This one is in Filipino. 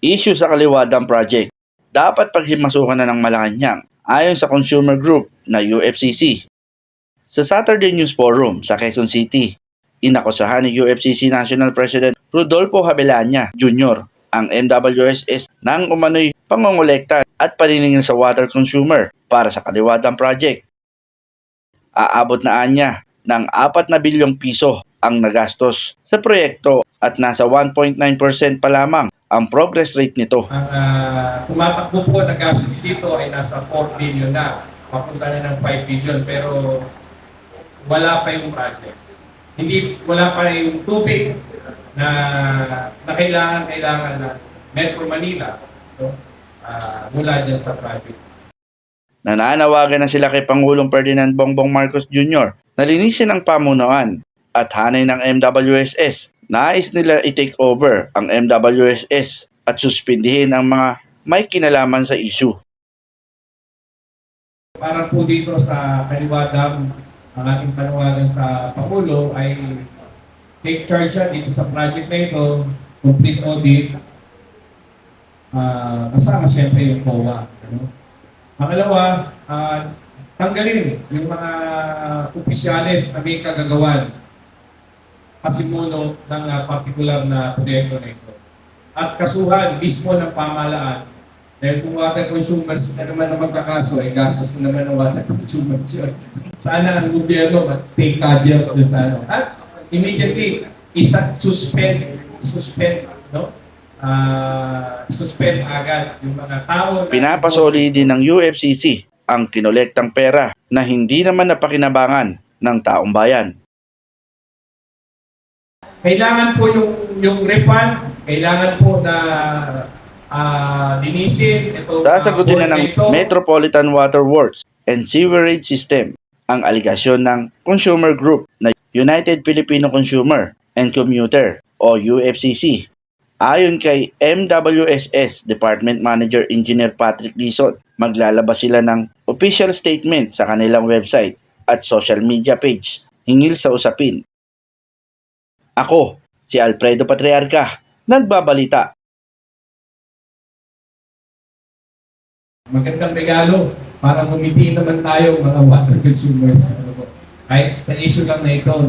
Issue sa Kaliwadang Project. Dapat paghimasukan na ng Malacanang ayon sa consumer group na UFCC. Sa Saturday News Forum sa Quezon City, inakusahan ni UFCC National President Rodolfo Javellana Jr. ang MWSS ng umano'y pangongolekta at paniningil sa water consumer para sa Kaliwadang Project. Aabot na anya ng 4 na bilyong piso ang nagastos sa proyekto at nasa 1.9% pa lamang ang progress rate nito. Ang tumatakbo po na gastos dito ay nasa 4 billion na. Papunta na ng 5 billion pero wala pa yung project. Wala pa yung tubig na kailangan na Metro Manila mula dyan sa project. Nananawagan na sila kay Pangulong Ferdinand Bongbong Marcos Jr. na linisin ang pamunuan at hanay ng MWSS. Nais nila i-take over ang MWSS at suspindihin ang mga may kinalaman sa issue. Para po dito sa Kaliwadang, ang ating panawagan sa Pangulo ay take charge siya dito sa project na ito, complete audit, kasama siyempre yung COA. Pangalawa, tanggalin yung mga opisyales na may kagagawan pasimuno ng particular na proyekto na ito. At kasuhan mismo ng pamahalaan dahil kung water consumers na naman ang magkakaso, ay gastos na naman ng water consumers yun. Sana ang gobyerno mag-take cadence doon sa ano. At immediately, suspend agad yung mga tao. Pinapasoli din ng UFCC ang kinolektang pera na hindi naman napakinabangan ng taong bayan. Kailangan po yung refund, kailangan po na linisin ito. Sasagutin na ng Metropolitan Water Works and Sewerage System ang aligasyon ng consumer group na United Filipino Consumer and Commuter o UFCC. Ayon kay MWSS Department Manager Engineer Patrick Dizon, maglalabas sila ng official statement sa kanilang website at social media page hinggil sa usapin. Ako, si Alfredo Patriarca, nagbabalita. Magandang regalo para ngumiti naman tayo mga water consumers. Kahit sa issue lang na ito na